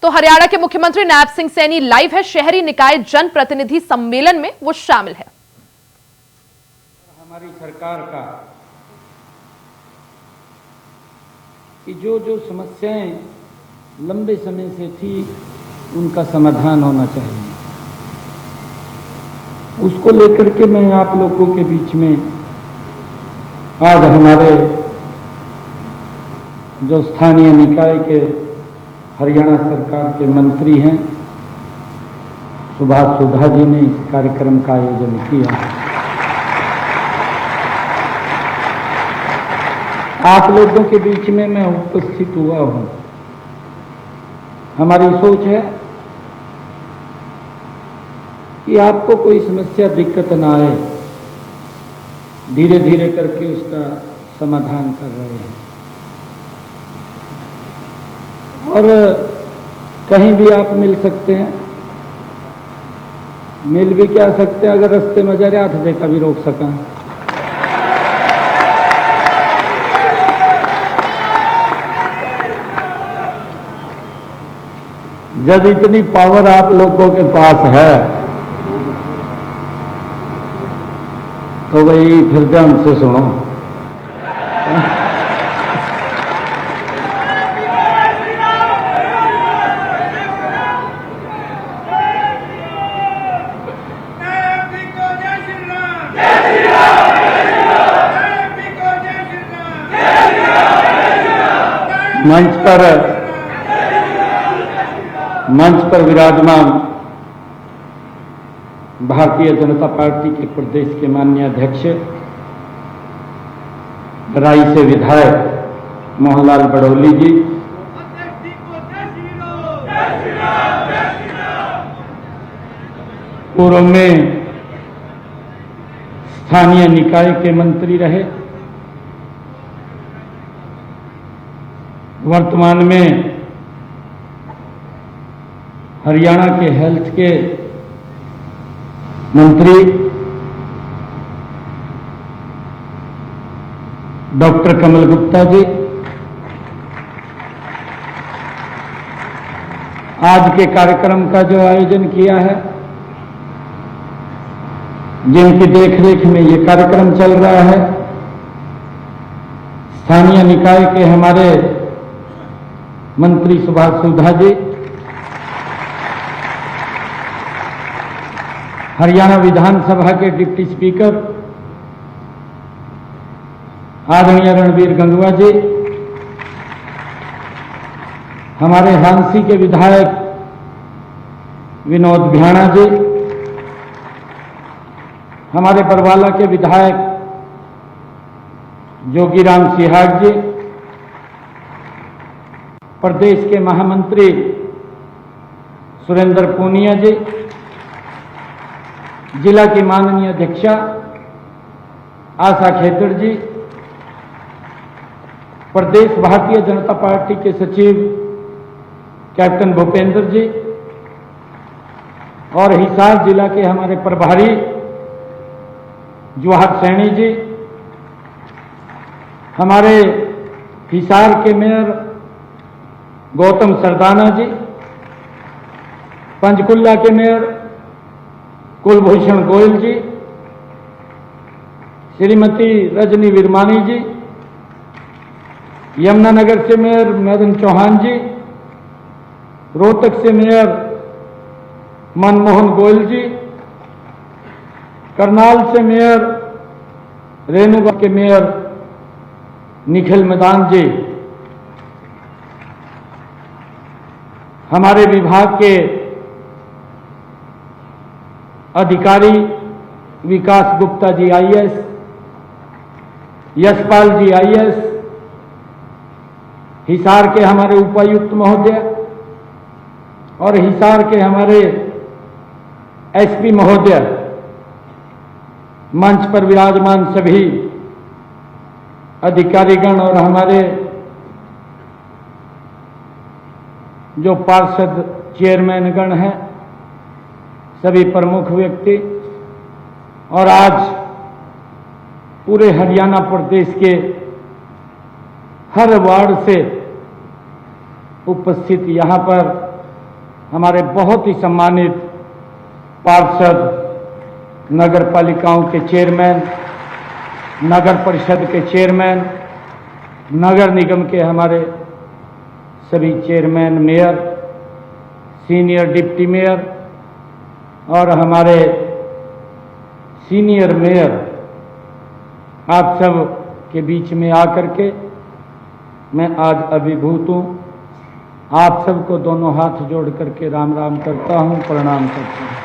तो हरियाणा के मुख्यमंत्री नायब सिंह सैनी लाइव है। शहरी निकाय जन प्रतिनिधि सम्मेलन में वो शामिल है। हमारी सरकार का कि जो जो समस्याएं लंबे समय से थी उनका समाधान होना चाहिए, उसको लेकर के मैं आप लोगों के बीच में आज हमारे जो स्थानीय निकाय के हरियाणा सरकार के मंत्री हैं सुभाष सुधा जी ने इस कार्यक्रम का आयोजन किया। आप लोगों के बीच में मैं उपस्थित हुआ हूं। हमारी सोच है कि आपको कोई समस्या दिक्कत ना आए, धीरे धीरे करके उसका समाधान कर रहे हैं। और कहीं भी आप मिल सकते हैं, मिल भी क्या सकते हैं, अगर रास्ते में जा रहे थे कभी रोक सका। जब इतनी पावर आप लोगों के पास है तो भाई फिर ध्यान से सुनो। मंच पर विराजमान भारतीय जनता पार्टी के प्रदेश के माननीय अध्यक्ष, राई से विधायक मोहनलाल बड़ौली जी, पूर्व में स्थानीय निकाय के मंत्री रहे, वर्तमान में हरियाणा के हेल्थ के मंत्री डॉक्टर कमल गुप्ता जी, आज के कार्यक्रम का जो आयोजन किया है, जिनकी देखरेख में ये कार्यक्रम चल रहा है, स्थानीय निकाय के हमारे मंत्री सुभाष सुधा जी, हरियाणा विधानसभा के डिप्टी स्पीकर आदरणीय रणबीर गंगवा जी, हमारे हांसी के विधायक विनोद भ्याणा जी, हमारे बरवाला के विधायक जोगीराम सिहाग जी, प्रदेश के महामंत्री सुरेंद्र पूनिया जी, जिला की माननीय अध्यक्षा आशा खेतड़ जी, प्रदेश भारतीय जनता पार्टी के सचिव कैप्टन भूपेंद्र जी और हिसार जिला के हमारे प्रभारी जवाहर सैनी जी, हमारे हिसार के मेयर गौतम सरदाना जी, पंचकुला के मेयर कुलभूषण गोयल जी, श्रीमती रजनी विरमानी जी, यमुनानगर से मेयर मदन चौहान जी, रोहतक से मेयर मनमोहन गोयल जी, करनाल से मेयर रेणुका के मेयर निखिल मैदान जी, हमारे विभाग के अधिकारी विकास गुप्ता जी आईएएस, यशपाल जी आईएएस, हिसार के हमारे उपायुक्त महोदय और हिसार के हमारे एसपी महोदय, मंच पर विराजमान सभी अधिकारीगण और हमारे जो पार्षद चेयरमैनगण हैं, सभी प्रमुख व्यक्ति, और आज पूरे हरियाणा प्रदेश के हर वार्ड से उपस्थित यहाँ पर हमारे बहुत ही सम्मानित पार्षद, नगर पालिकाओं के चेयरमैन, नगर परिषद के चेयरमैन, नगर निगम के हमारे सभी chairman, mayor, senior deputy mayor और हमारे सीनियर मेयर, आप सब के बीच में आकर के मैं आज अभिभूत हूँ। आप सबको दोनों हाथ जोड़ करके राम राम करता हूँ, प्रणाम करता हूँ।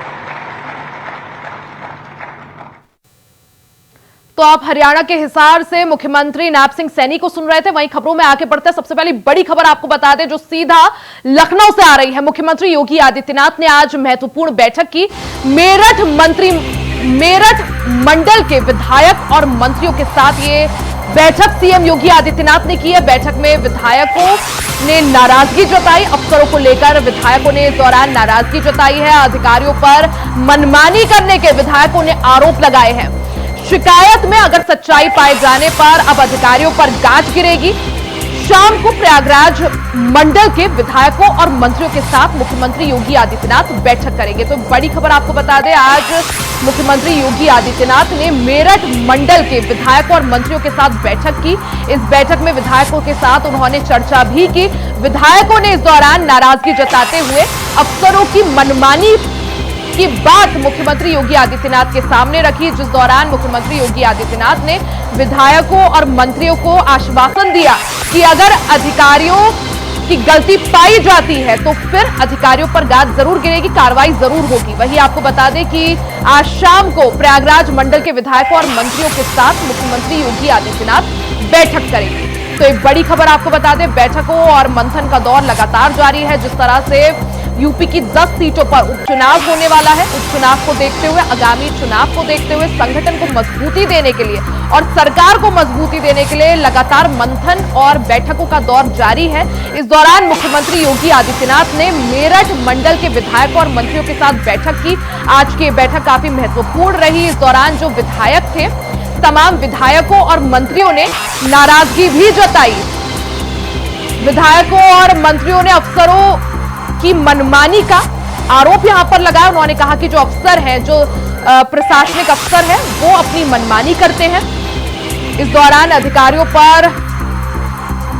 तो आप हरियाणा के हिसार से मुख्यमंत्री नैप सिंह सैनी को सुन रहे थे। वहीं खबरों में आगे बढ़ते हैं, सबसे पहले बड़ी खबर आपको बता दें जो सीधा लखनऊ से आ रही है। मुख्यमंत्री योगी आदित्यनाथ ने आज महत्वपूर्ण बैठक की। मेरठ मंडल के विधायक और मंत्रियों के साथ ये बैठक सीएम योगी आदित्यनाथ ने की है। बैठक में विधायकों ने नाराजगी जताई, अफसरों को लेकर विधायकों ने इस दौरान नाराजगी जताई है। अधिकारियों पर मनमानी करने के विधायकों ने आरोप लगाए हैं। शिकायत में अगर सच्चाई पाए जाने पर अब अधिकारियों पर गाज गिरेगी। शाम को प्रयागराज मंडल के विधायकों और मंत्रियों के साथ मुख्यमंत्री योगी आदित्यनाथ बैठक करेंगे। तो बड़ी खबर आपको बता दें, आज मुख्यमंत्री योगी आदित्यनाथ ने मेरठ मंडल के विधायकों और मंत्रियों के साथ बैठक की। इस बैठक में विधायकों के साथ उन्होंने चर्चा भी की। विधायकों ने इस दौरान नाराजगी जताते हुए अफसरों की मनमानी की बात मुख्यमंत्री योगी आदित्यनाथ के सामने रखी, जिस दौरान मुख्यमंत्री योगी आदित्यनाथ ने विधायकों और मंत्रियों को आश्वासन दिया कि अगर अधिकारियों की गलती पाई जाती है तो फिर अधिकारियों पर गाज जरूर गिरेगी, कार्रवाई जरूर होगी। वहीं आपको बता दें कि आज शाम को प्रयागराज मंडल के विधायकों और मंत्रियों के साथ मुख्यमंत्री योगी आदित्यनाथ बैठक करेंगे। तो एक बड़ी खबर आपको बता दें, बैठकों और मंथन का दौर लगातार जारी है। जिस तरह से यूपी की 10 सीटों पर उपचुनाव होने वाला है, उपचुनाव को देखते हुए, आगामी चुनाव को देखते हुए संगठन को मजबूती देने के लिए और सरकार को मजबूती देने के लिए लगातार मंथन और बैठकों का दौर जारी है। इस दौरान मुख्यमंत्री योगी आदित्यनाथ ने मेरठ मंडल के विधायकों और मंत्रियों के साथ बैठक की। आज की बैठक काफी महत्वपूर्ण रही। इस दौरान जो विधायक थे, तमाम विधायकों और मंत्रियों ने नाराजगी भी जताई। विधायकों और मंत्रियों ने अफसरों की मनमानी का आरोप यहां पर लगाया। उन्होंने कहा कि जो अफसर हैं, जो प्रशासनिक अफसर हैं, वो अपनी मनमानी करते हैं। इस दौरान अधिकारियों पर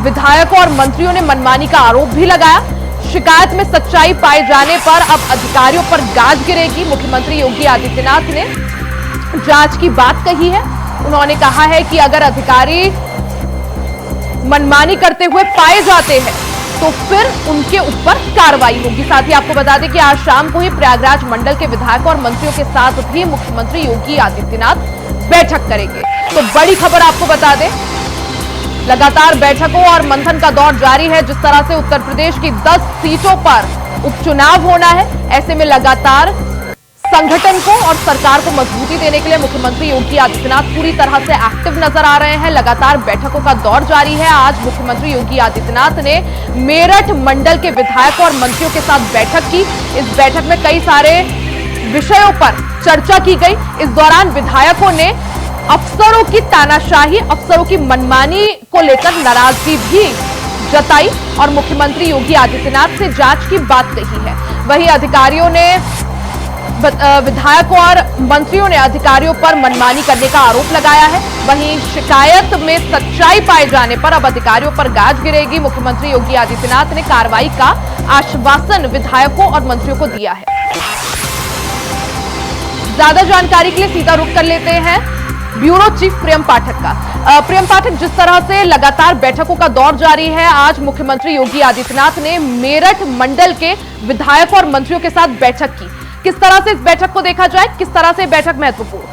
विधायकों और मंत्रियों ने मनमानी का आरोप भी लगाया। शिकायत में सच्चाई पाए जाने पर अब अधिकारियों पर गाज गिरेगी। मुख्यमंत्री योगी आदित्यनाथ ने जांच की बात कही है। उन्होंने कहा है कि अगर अधिकारी मनमानी करते हुए पाए जाते हैं तो फिर उनके ऊपर कार्रवाई होगी। साथ ही आपको बता दें कि आज शाम को ही प्रयागराज मंडल के विधायकों और मंत्रियों के साथ भी मुख्यमंत्री योगी आदित्यनाथ बैठक करेंगे। तो बड़ी खबर आपको बता दें, लगातार बैठकों और मंथन का दौर जारी है। जिस तरह से उत्तर प्रदेश की 10 सीटों पर उपचुनाव होना है, ऐसे में लगातार संगठन को और सरकार को मजबूती देने के लिए मुख्यमंत्री योगी आदित्यनाथ पूरी तरह से एक्टिव नजर आ रहे हैं। लगातार बैठकों का दौर जारी है। आज मुख्यमंत्री योगी आदित्यनाथ ने मेरठ मंडल के विधायकों और मंत्रियों के साथ बैठक की। इस बैठक में कई सारे विषयों पर चर्चा की गई। इस दौरान विधायकों ने अफसरों की तानाशाही, अफसरों की मनमानी को लेकर नाराजगी भी जताई और मुख्यमंत्री योगी आदित्यनाथ से जांच की बात कही है। वहीं अधिकारियों ने, विधायकों और मंत्रियों ने अधिकारियों पर मनमानी करने का आरोप लगाया है। वहीं शिकायत में सच्चाई पाए जाने पर अब अधिकारियों पर गाज गिरेगी। मुख्यमंत्री योगी आदित्यनाथ ने कार्रवाई का आश्वासन विधायकों और मंत्रियों को दिया है। ज्यादा जानकारी के लिए सीधा रुख कर लेते हैं ब्यूरो चीफ प्रियम पाठक का। प्रियम पाठक, जिस तरह से लगातार बैठकों का दौर जारी है, आज मुख्यमंत्री योगी आदित्यनाथ ने मेरठ मंडल के विधायकों और मंत्रियों के साथ बैठक की। किस तरह से इस बैठक को देखा जाए, किस तरह से बैठक महत्वपूर्ण?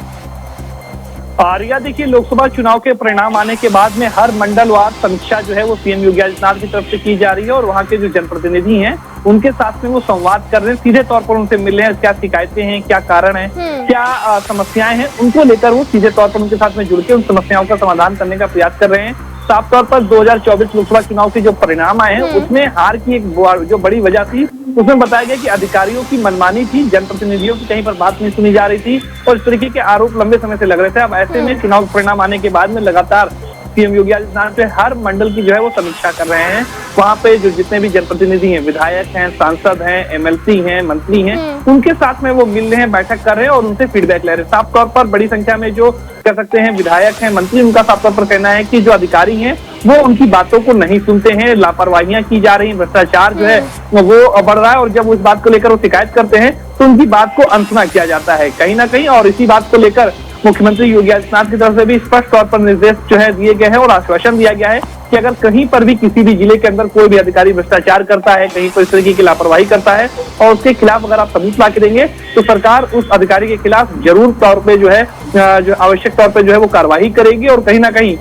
आर्या, देखिए, लोकसभा चुनाव के परिणाम आने के बाद में हर मंडलवार समीक्षा जो है वो सीएम योगी आदित्यनाथ की तरफ से की जा रही है और वहाँ के जो जनप्रतिनिधि हैं उनके साथ में वो संवाद कर रहे हैं, सीधे तौर पर उनसे मिल रहे हैं। क्या शिकायतें हैं, क्या कारण है, क्या समस्याएं हैं, उनको लेकर वो सीधे तौर पर उनके साथ में जुड़ के उन समस्याओं का समाधान करने का प्रयास कर रहे हैं। साफ तौर पर 2024 लोकसभा चुनाव के जो परिणाम आए हैं उसमें हार की एक जो बड़ी वजह थी, उसमें बताया गया कि अधिकारियों की मनमानी थी, जनप्रतिनिधियों की कहीं पर बात नहीं सुनी जा रही थी और इस तरीके के आरोप लंबे समय से लग रहे थे। अब ऐसे में चुनाव परिणाम आने के बाद में लगातार सीएम योगी आदित्यनाथ जो है हर मंडल की जो है वो समीक्षा कर रहे हैं। वहां पे जो जितने भी जनप्रतिनिधि हैं, विधायक हैं, सांसद हैं, एमएलसी हैं, मंत्री हैं, उनके साथ में वो मिल रहे हैं, बैठक कर रहे हैं और उनसे फीडबैक ले रहे हैं। साफ तौर पर बड़ी संख्या में जो कह सकते हैं विधायक हैं, मंत्री, उनका साफ तौर पर कहना है कि जो अधिकारी हैं वो उनकी बातों को नहीं सुनते हैं, लापरवाहियां की जा रही हैं, भ्रष्टाचार जो है वो बढ़ रहा है और जब उस बात को लेकर वो शिकायत करते हैं तो उनकी बात को अनसुना किया जाता है कहीं ना कहीं। और इसी बात को लेकर मुख्यमंत्री योगी आदित्यनाथ की तरफ से भी स्पष्ट तौर पर निर्देश जो है दिए गए हैं और आश्वासन दिया गया है कि अगर कहीं पर भी किसी भी जिले के अंदर कोई भी अधिकारी भ्रष्टाचार करता है, कहीं पर इस तरीके की लापरवाही करता है और उसके खिलाफ अगर आप सबूत ला के देंगे तो सरकार उस अधिकारी के खिलाफ जरूर तौर पे जो है जो आवश्यक तौर पे जो है वो कार्रवाई करेगी और कहीं ना कहीं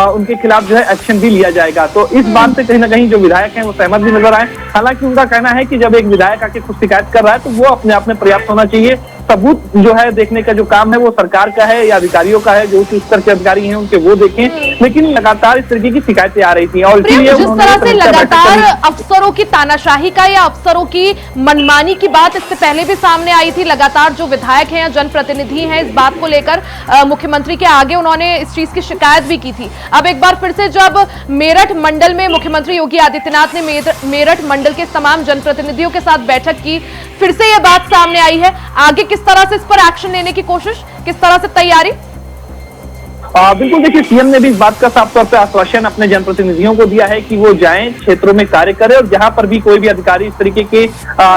उनके खिलाफ जो है एक्शन भी लिया जाएगा। तो इस बात से कहीं ना कहीं जो विधायक हैं वो सहमत भी नजर आए। हालांकि उनका कहना है कि जब एक विधायक आके खुद शिकायत कर रहा है तो वो अपने आप में पर्याप्त होना चाहिए। सबूत जो है देखने का जो काम है वो सरकार का है या अधिकारियों का है, जो उच्च स्तर के अधिकारी हैं उनके वो देखें। लेकिन लगातार इस तरीके की शिकायतें आ रही थी और जिस तरह से लगातार अफसरों की तानाशाही का या अफसरों की मनमानी की बात इससे पहले भी सामने आई थी। लगातार जो विधायक हैं या जनप्रतिनिधि हैं इस बात को लेकर मुख्यमंत्री के आगे उन्होंने इस चीज की शिकायत भी की थी। अब एक बार फिर से जब मेरठ मंडल में मुख्यमंत्री योगी आदित्यनाथ ने मेरठ मंडल के तमाम जनप्रतिनिधियों के साथ बैठक की, फिर से यह बात सामने आई है। आगे किस तरह से इस पर एक्शन लेने की कोशिश, किस तरह से तैयारी? बिल्कुल, देखिए सीएम ने भी इस बात का साफ तौर पर आश्वासन अपने जनप्रतिनिधियों को दिया है कि वो जाएं, क्षेत्रों में कार्य करें और जहां पर भी कोई भी अधिकारी इस तरीके के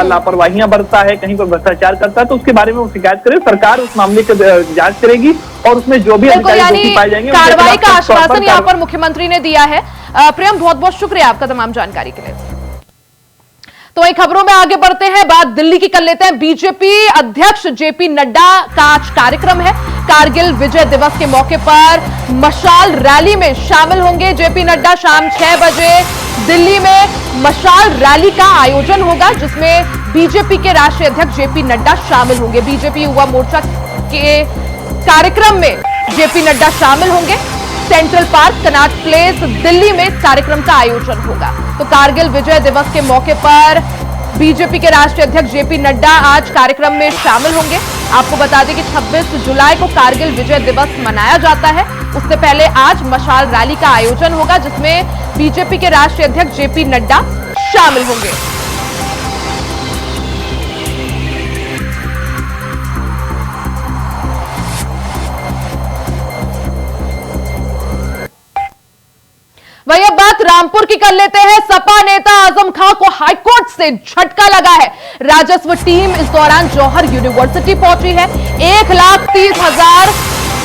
लापरवाहियां बरतता है, कहीं पर भ्रष्टाचार करता है तो उसके बारे में वो शिकायत करे। सरकार उस मामले की जांच करेगी और उसमें जो भी अधिकारी दोषी पाए जाएंगे कार्रवाई का आश्वासन यहाँ पर मुख्यमंत्री ने दिया है। प्रियम, बहुत बहुत शुक्रिया आपका तमाम जानकारी के लिए। तो वही खबरों में आगे बढ़ते हैं, बात दिल्ली की कर लेते हैं। बीजेपी अध्यक्ष जेपी नड्डा का आज कार्यक्रम है। कारगिल विजय दिवस के मौके पर मशाल रैली में शामिल होंगे जेपी नड्डा। शाम 6 बजे दिल्ली में मशाल रैली का आयोजन होगा जिसमें बीजेपी के राष्ट्रीय अध्यक्ष जेपी नड्डा शामिल होंगे। बीजेपी युवा मोर्चा के कार्यक्रम में जेपी नड्डा शामिल होंगे। Central park, Connaught place, Delhi में इस कार्यक्रम का आयोजन होगा। तो कारगिल विजय दिवस के मौके पर बीजेपी के राष्ट्रीय अध्यक्ष जेपी नड्डा आज कार्यक्रम में शामिल होंगे। आपको बता दें कि 26 जुलाई को कारगिल विजय दिवस मनाया जाता है। उससे पहले आज मशाल रैली का आयोजन होगा जिसमें बीजेपी के राष्ट्रीय अध्यक्ष जेपी नड्डा शामिल होंगे। वही अब बात रामपुर की कर लेते हैं। सपा नेता आजम खां को हाईकोर्ट से झटका लगा है। राजस्व टीम इस दौरान जौहर यूनिवर्सिटी पहुंची है। 1,30,000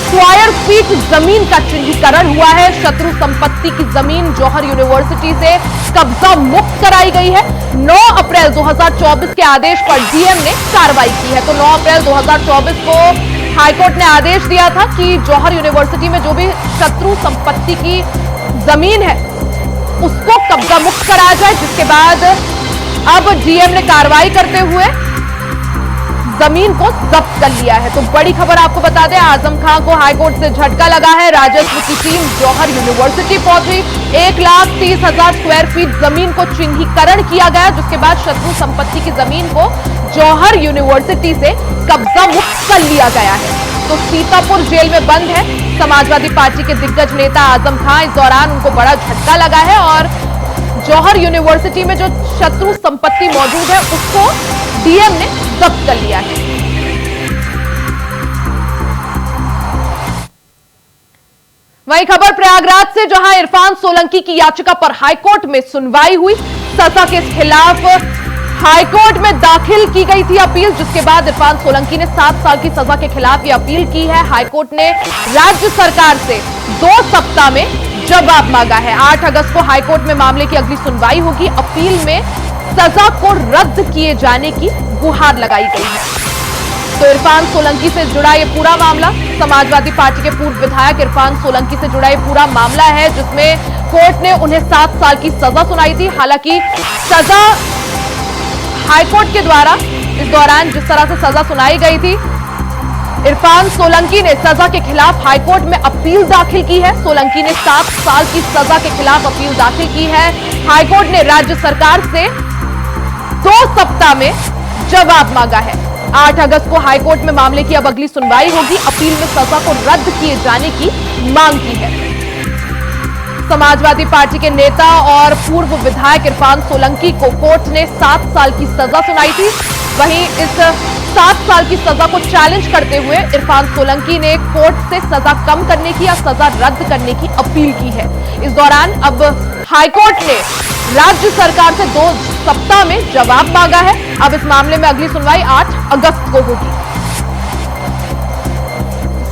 स्क्वायर फीट जमीन का चिन्हीकरण हुआ है। शत्रु संपत्ति की जमीन जौहर यूनिवर्सिटी से कब्जा मुक्त कराई गई है। 9 अप्रैल 2024 के आदेश पर डीएम ने कार्रवाई की है। तो 9 अप्रैल 2024 को हाईकोर्ट ने आदेश दिया था कि जौहर यूनिवर्सिटी में जो भी शत्रु संपत्ति की जमीन है उसको कब्जा मुक्त कराया जाए, जिसके बाद अब डीएम ने कार्रवाई करते हुए जमीन को जब्त कर लिया है। तो बड़ी खबर आपको बता दें, आजम खां को हाईकोर्ट से झटका लगा है। राजस्व की टीम जौहर यूनिवर्सिटी पहुंची। 1,30,000 स्क्वायर फीट जमीन को चिन्हीकरण किया गया जिसके बाद शत्रु संपत्ति की जमीन को जौहर यूनिवर्सिटी से कब्जा मुक्त कर लिया गया है। तो सीतापुर जेल में बंद है समाजवादी पार्टी के दिग्गज नेता आजम खां। इस दौरान उनको बड़ा झटका लगा है और जौहर यूनिवर्सिटी में जो शत्रु संपत्ति मौजूद है उसको डीएम ने जब्त कर लिया है। वही खबर प्रयागराज से, जहां इरफान सोलंकी की याचिका पर हाईकोर्ट में सुनवाई हुई। सजा के खिलाफ हाईकोर्ट में दाखिल की गई थी अपील, जिसके बाद इरफान सोलंकी ने 7 साल की सजा के खिलाफ यह अपील की है। हाईकोर्ट ने राज्य सरकार से 2 सप्ताह में जवाब मांगा है। 8 अगस्त को हाईकोर्ट में मामले की अगली सुनवाई होगी। अपील में सजा को रद्द किए जाने की गुहार लगाई गई है। तो इरफान सोलंकी से जुड़ा यह पूरा मामला, समाजवादी पार्टी के पूर्व विधायक इरफान सोलंकी से जुड़ा यह पूरा मामला है जिसमें कोर्ट ने उन्हें 7 साल की सजा सुनाई थी। हालांकि सजा हाईकोर्ट के द्वारा इस दौरान जिस तरह से सजा सुनाई गई थी, इरफान सोलंकी ने सजा के खिलाफ हाईकोर्ट में अपील दाखिल की है। सोलंकी ने 7 साल की सजा के खिलाफ अपील दाखिल की है। हाईकोर्ट ने राज्य सरकार से 2 सप्ताह में जवाब मांगा है। 8 अगस्त को हाईकोर्ट में मामले की अब अगली सुनवाई होगी। अपील में सजा को रद्द किए जाने की मांग की है। समाजवादी पार्टी के नेता और पूर्व विधायक इरफान सोलंकी को कोर्ट ने 7 साल की सजा सुनाई थी। वहीं इस 7 साल की सजा को चैलेंज करते हुए इरफान सोलंकी ने कोर्ट से सजा कम करने की या सजा रद्द करने की अपील की है। इस दौरान अब हाईकोर्ट ने राज्य सरकार से 2 सप्ताह में जवाब मांगा है। अब इस मामले में अगली सुनवाई 8 अगस्त को होगी।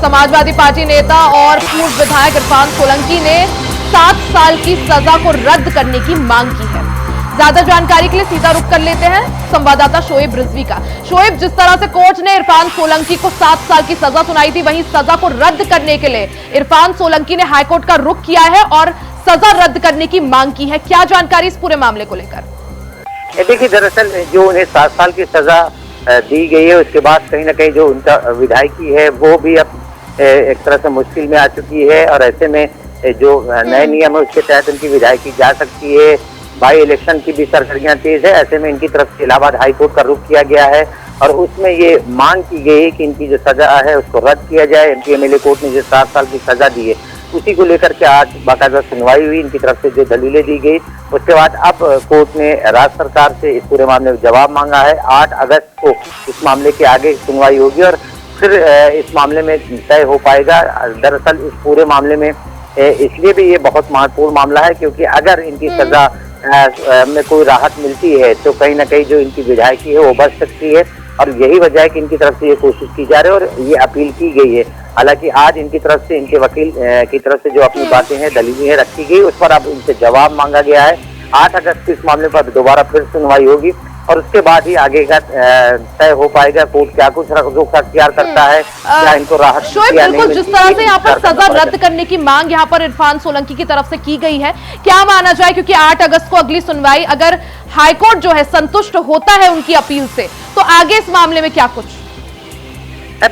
समाजवादी पार्टी नेता और पूर्व विधायक इरफान सोलंकी ने 7 साल की सजा को रद्द करने की मांग की है। ज्यादा जानकारी के लिए सीधा रुख कर लेते हैं संवाददाता शोएब रिजवी का। शोएब, जिस तरह से कोर्ट ने इरफान सोलंकी को 7 साल की सजा सुनाई थी, वहीं सजा को रद्द करने के लिए इरफान सोलंकी ने हाईकोर्ट का रुख किया है और सजा रद्द करने की मांग की है। क्या जानकारी इस पूरे मामले को लेकर? देखिए, दरअसल जो उन्हें 7 साल की सजा दी गई है, उसके बाद कहीं ना कहीं जो उनका विधायकी है वो भी अब एक तरह से मुश्किल में आ चुकी है। और ऐसे में जो नए नियम है उसके तहत उनकी विधायकी जा सकती है। बाई इलेक्शन की भी सरगर्मियां तेज है। ऐसे में इनकी तरफ से इलाहाबाद हाईकोर्ट का रुख किया गया है और उसमें ये मांग की गई है कि इनकी जो सजा है उसको रद्द किया जाए। एमपी एमएलए कोर्ट ने जो 7 साल की सजा दी है उसी को लेकर के आज बाकायदा सुनवाई हुई। इनकी तरफ से जो दलीलें दी गई, उसके बाद अब कोर्ट ने राज्य सरकार से इस पूरे मामले में जवाब मांगा है। 8 अगस्त को इस मामले के आगे सुनवाई होगी और फिर इस मामले में तय हो पाएगा। दरअसल इस पूरे मामले में इसलिए भी ये बहुत महत्वपूर्ण मामला है क्योंकि अगर इनकी सजा में कोई राहत मिलती है तो कहीं ना कहीं जो इनकी विधायकी है वो बच सकती है। और यही वजह है कि इनकी तरफ से ये कोशिश की जा रही है और ये अपील की गई है। हालांकि आज इनकी तरफ से, इनके वकील की तरफ से जो अपनी बातें हैं, दलीलें रखी गई, उस पर अब इनसे जवाब मांगा गया है। 8 अगस्त को इस मामले पर दोबारा फिर सुनवाई होगी और उसके बाद ही आगे का तय हो पाएगा कोर्ट क्या कुछ रुख अख्तियार करता है, क्या इनको राहत। शोएब, बिल्कुल जिस तरह से यहाँ पर सजा रद्द करने की मांग यहाँ पर इरफान सोलंकी की तरफ से की गई है, क्या माना जाए, क्योंकि 8 अगस्त को अगली सुनवाई, अगर हाईकोर्ट जो है संतुष्ट होता है उनकी अपील से, तो आगे इस मामले में क्या कुछ?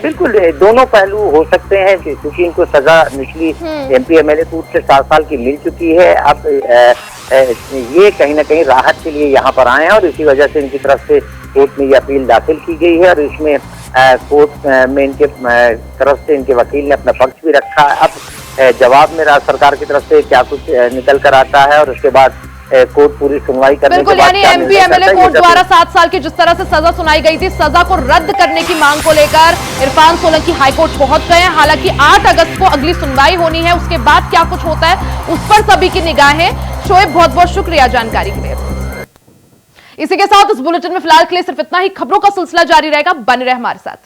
बिल्कुल दोनों पहलू हो सकते हैं क्योंकि इनको सजा निचली एमपी एमएलए कोर्ट से 7 साल की मिल चुकी है। अब ये कहीं ना कहीं राहत के लिए यहाँ पर आए हैं और इसी वजह से इनकी तरफ से कोर्ट में ये अपील दाखिल की गई है और इसमें कोर्ट में इनके तरफ से इनके वकील ने अपना पक्ष भी रखा है। अब जवाब में राज्य सरकार की तरफ से क्या कुछ निकल कर आता है और उसके बाद कोर्ट पूरी सुनवाई करने के बाद, यानी एमपी एमएलए कोर्ट द्वारा 7 साल की जिस तरह से सजा सुनाई गई थी, सजा को रद्द करने की मांग को लेकर इरफान सोलंकी हाईकोर्ट पहुंच गए हैं। हालांकि 8 अगस्त को अगली सुनवाई होनी है, उसके बाद क्या कुछ होता है उस पर सभी की निगाहें। शोएब, बहुत बहुत शुक्रिया जानकारी के लिए। इसी के साथ इस बुलेटिन में फिलहाल के लिए सिर्फ इतना ही। खबरों का सिलसिला जारी रहेगा, बने रहे हमारे साथ।